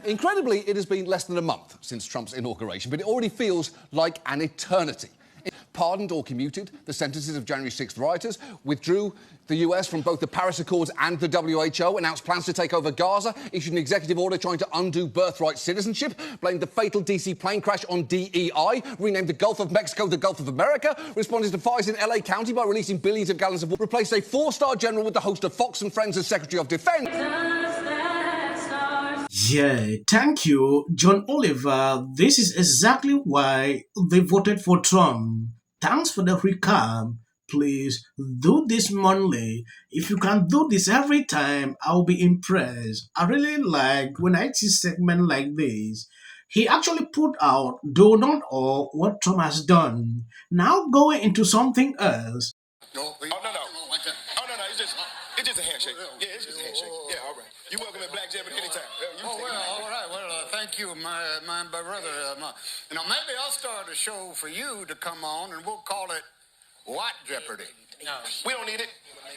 Incredibly, it has been less than a month since Trump's inauguration, but it already feels like an eternity. Pardoned or commuted the sentences of January 6th rioters, withdrew the US from both the Paris Accords and the WHO, announced plans to take over Gaza, issued an executive order trying to undo birthright citizenship, blamed the fatal DC plane crash on DEI, renamed the Gulf of Mexico the Gulf of America, responded to fires in LA County by releasing billions of gallons of water, replaced a four-star general with the host of Fox and Friends as Secretary of Defense. Yeah, thank you, John Oliver. This is exactly why they voted for Trump. Thanks for the recap. Please do this monthly. If you can do this every time, I'll be impressed. I really like when I see segment like this. He actually put out, though not all, what Trump has done. Now going into something else. No. It's just a handshake. Yeah, it's just a handshake. Yeah, all right. You're welcome at Black Jabber anytime. All right. Well, thank you, my brother. Maybe I'll start a show for you to come on, and we'll call it What Jeopardy? No, we don't need it.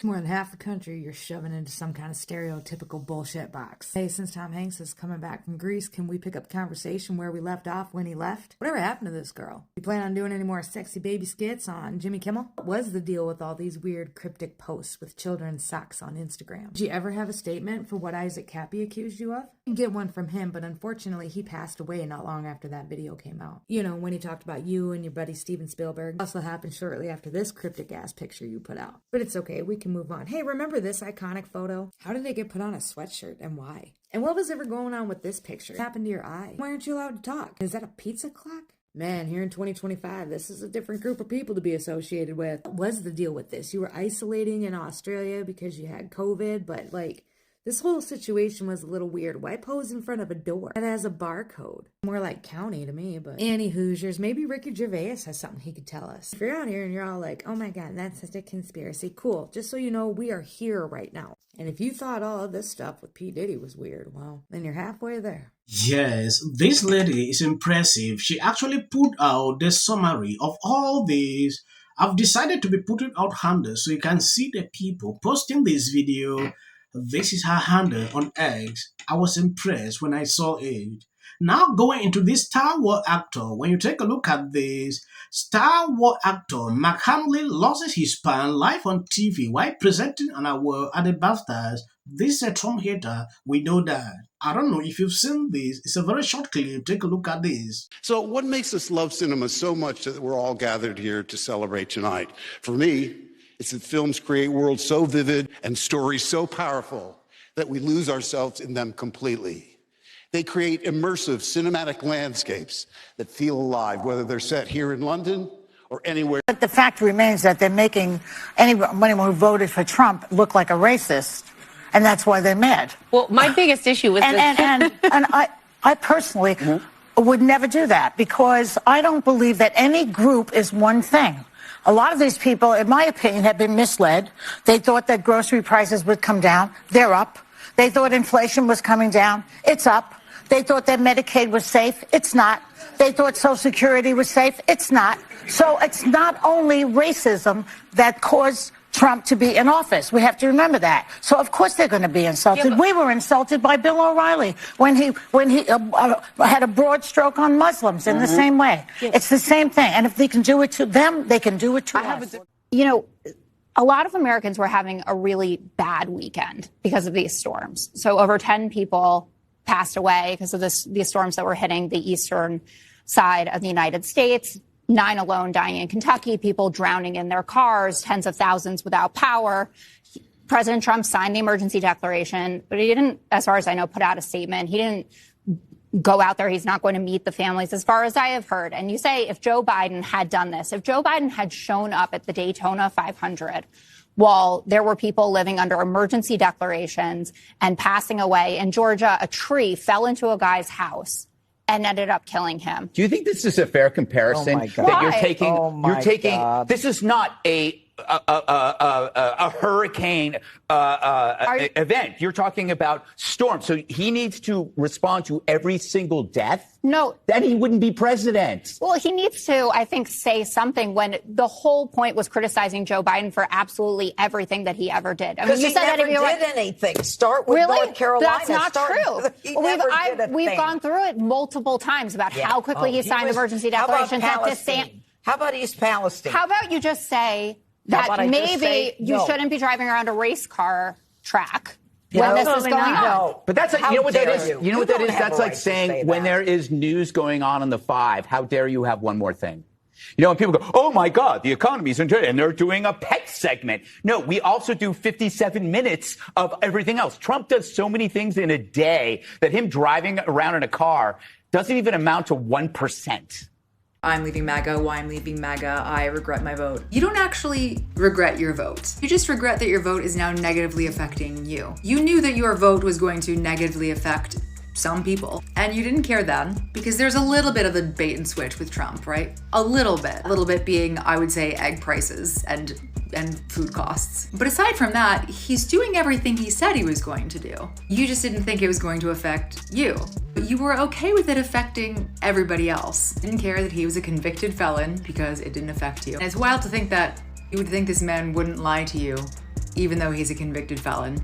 More than half the country you're shoving into some kind of stereotypical bullshit box. Hey, since Tom Hanks is coming back from Greece, can we pick up conversation where we left off when he left? Whatever happened to this girl? You plan on doing any more sexy baby skits on Jimmy Kimmel? What was the deal with all these weird cryptic posts with children's socks on Instagram? Did you ever have a statement for what Isaac Cappy accused you of? You can get one from him, but unfortunately he passed away not long after that video came out. You know, when he talked about you and your buddy Steven Spielberg. It also happened shortly after this cryptic ass picture you put out. But it's okay, we can move on. Hey, remember this iconic photo? How did it get put on a sweatshirt and why? And what was ever going on with this picture? What happened to your eye? Why aren't you allowed to talk? Is that a pizza clock? Man, here in 2025, this is a different group of people to be associated with. What was the deal with this? You were isolating in Australia because you had COVID, but this whole situation was a little weird. Why pose in front of a door that has a barcode? More like county to me, but Annie Hoosiers, maybe Ricky Gervais has something he could tell us. If you're out here and you're all like, oh my God, that's such a conspiracy, cool. Just so you know, we are here right now. And if you thought all of this stuff with P. Diddy was weird, well, then you're halfway there. Yes, this lady is impressive. She actually put out the summary of all this. I've decided to be putting out handles so you can see the people posting this video. This is her handle on X. I was impressed when I saw it. Now going into this Star Wars actor, when you take a look at this, Star Wars actor Mark Hamill loses his pan live on TV while presenting an award at the BAFTAs. This is a Trump hater, we know that. I don't know if you've seen this. It's a very short clip. Take a look at this. So what makes us love cinema so much that we're all gathered here to celebrate tonight? For me, it's that films create worlds so vivid and stories so powerful that we lose ourselves in them completely. They create immersive cinematic landscapes that feel alive, whether they're set here in London or anywhere. But the fact remains that they're making anyone who voted for Trump look like a racist, and that's why they're mad. Well, my biggest issue was and I personally would never do that, because I don't believe that any group is one thing. A lot of these people, in my opinion, have been misled. They thought that grocery prices would come down. They're up. They thought inflation was coming down. It's up. They thought that Medicaid was safe. It's not. They thought Social Security was safe. It's not. So it's not only racism that caused Trump to be in office. We have to remember that. So of course they're going to be insulted. Yeah, we were insulted by Bill O'Reilly when he had a broad stroke on Muslims in the same way. Yeah. It's the same thing. And if they can do it to them, they can do it to us. You know, a lot of Americans were having a really bad weekend because of these storms. So over 10 people passed away because of these storms that were hitting the eastern side of the United States. 9 alone dying in Kentucky, people drowning in their cars, tens of thousands without power. President Trump signed the emergency declaration, but he didn't, as far as I know, put out a statement. He didn't go out there. He's not going to meet the families, as far as I have heard. And you say if Joe Biden had done this, if Joe Biden had shown up at the Daytona 500 while there were people living under emergency declarations and passing away in Georgia, a tree fell into a guy's house and ended up killing him. Do you think this is a fair comparison that you're taking? This is not a a hurricane event. You're talking about storms. So he needs to respond to every single death? No. Then he wouldn't be president. Well, he needs to, I think, say something when the whole point was criticizing Joe Biden for absolutely everything that he ever did. I mean, you he said never that did anything. Start with really? North Carolina. That's not true. We've gone through it multiple times about how quickly he signed emergency declarations at this stand. How about East Palestine? How about you just say that maybe you shouldn't be driving around a race car track when this is going on? No. But that's like, you know what that is? You know what that is? don't have That's a like right to saying say when that. there is news going on the 5, how dare you have one more thing? You know, when people go, oh, my God, the economy's in and they're doing a pet segment. No, we also do 57 minutes of everything else. Trump does so many things in a day that him driving around in a car doesn't even amount to 1%. I'm leaving MAGA. Why I'm leaving MAGA. I regret my vote. You don't actually regret your vote. You just regret that your vote is now negatively affecting you. You knew that your vote was going to negatively affect some people, and you didn't care then because there's a little bit of a bait and switch with Trump, right? A little bit being, I would say, egg prices and food costs. But aside from that, he's doing everything he said he was going to do. You just didn't think it was going to affect you. But you were okay with it affecting everybody else. Didn't care that he was a convicted felon because it didn't affect you. And it's wild to think that you would think this man wouldn't lie to you, even though he's a convicted felon.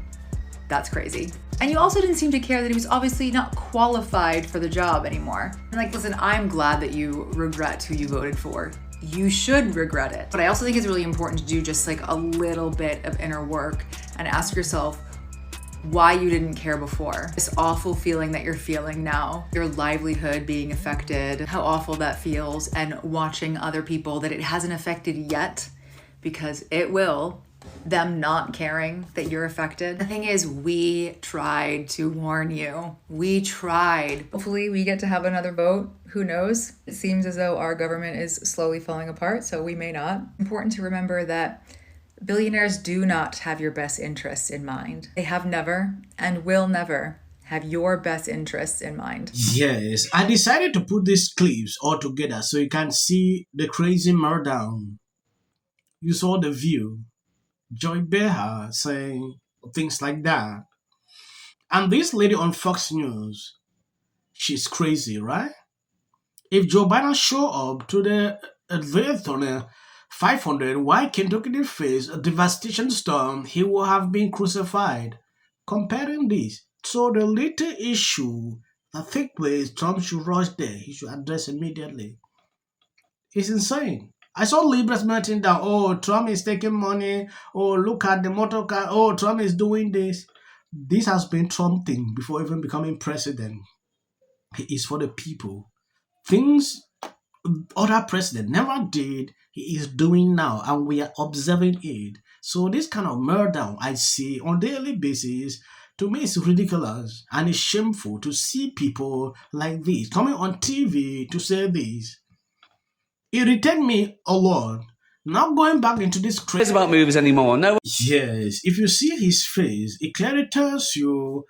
That's crazy. And you also didn't seem to care that he was obviously not qualified for the job anymore. And like, listen, I'm glad that you regret who you voted for. You should regret it. But I also think it's really important to do just like a little bit of inner work and ask yourself why you didn't care before. This awful feeling that you're feeling now, your livelihood being affected, how awful that feels, and watching other people that it hasn't affected yet, because it will, them not caring that you're affected. The thing is, we tried to warn you. We tried. Hopefully we get to have another vote. Who knows? It seems as though our government is slowly falling apart, so we may not. Important to remember that billionaires do not have your best interests in mind. They have never and will never have your best interests in mind. Yes, I decided to put these clips all together so you can see the crazy meltdown. You saw the view. Joy Behar saying things like that. And this lady on Fox News, she's crazy, right? If Joe Biden show up to the Daytona 500, why Kentucky face a devastation storm, he will have been crucified. Comparing this, so the little issue that take place, Trump should rush there. He should address immediately. It's insane. I saw liberals melting down. Oh, Trump is taking money. Oh, look at the motor car. Oh, Trump is doing this. This has been Trump thing before even becoming president. He is for the people. Things other president never did, he is doing now, and we are observing it. So this kind of meltdown I see on a daily basis, to me, it's ridiculous and it's shameful to see people like this coming on TV to say this. It irritates me a lot. Not going back into this crazy... It's about movies anymore. No. Yes, if you see his face, it clearly tells you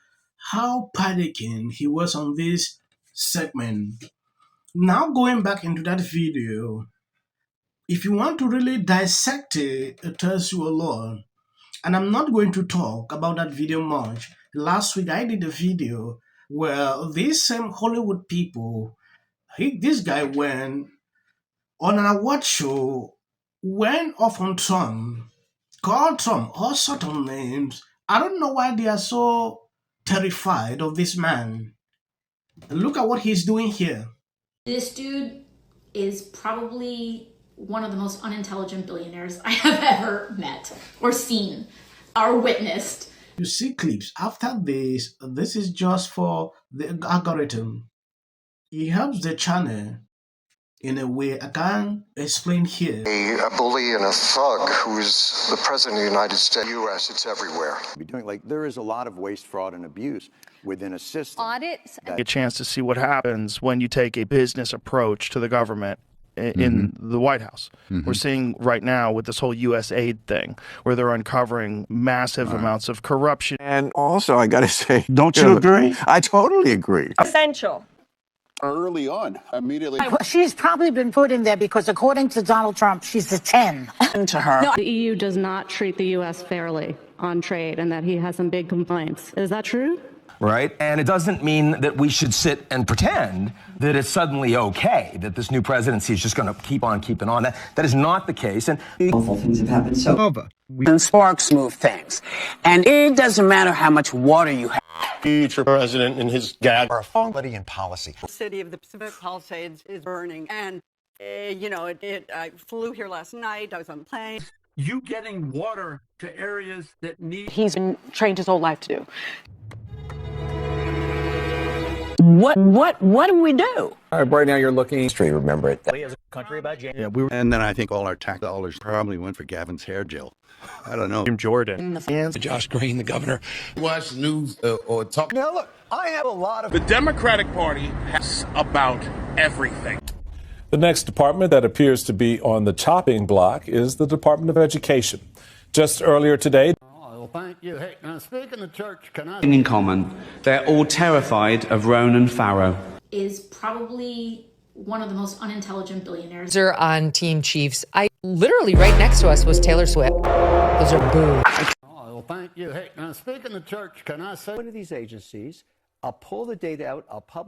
how panicking he was on this segment. Now going back into that video, if you want to really dissect it, it tells you a lot. And I'm not going to talk about that video much. Last week I did a video where these same Hollywood people, this guy went on an award show, went off on Trump, called Trump all sorts of names. I don't know why they are so terrified of this man. Look at what he's doing here. This dude is probably one of the most unintelligent billionaires I have ever met or seen or witnessed. You see clips after this is just for the algorithm. It helps the channel in a way I can't explain here. A bully and a thug who's the president of the United States, U.S., it's everywhere. There is a lot of waste, fraud, and abuse within a system. Audits. A chance to see what happens when you take a business approach to the government in the White House. We're seeing right now with this whole U.S. aid thing, where they're uncovering massive amounts of corruption. And also, I got to say, don't you agree? I totally agree. Essential. early on, immediately. She's probably been put in there because, according to Donald Trump, she's a 10 to her. The EU does not treat the U.S. fairly on trade and that he has some big complaints. Is that true? Right? And it doesn't mean that we should sit and pretend that it's suddenly okay, that this new presidency is just going to keep on keeping on. That is not the case. And awful things have happened. So and sparks move things. And it doesn't matter how much water you have. Future president and his gag are quality in policy. The city of the Pacific Palisades is burning. And, I flew here last night. I was on a plane. You getting water to areas that need... He's been trained his whole life to do. What do we do? All right, right now you're looking straight. Remember it. As a country about James. Yeah, and then I think all our tax dollars probably went for Gavin's hair gel. I don't know. Jordan. Josh Green, the governor. Watch news or talk. Now look, I have a lot of... The Democratic Party has about everything. The next department that appears to be on the chopping block is the Department of Education. Just earlier today... Well, thank you. Hey, now speaking of church, can I... In common, they're all terrified of Ronan Farrow. Is probably one of the most unintelligent billionaires. They're on Team Chiefs. Literally right next to us was Taylor Swift. Those are boo. Well, thank you. Hey, now speaking of church, can I say... One of these agencies, I'll pull the data out, I'll publish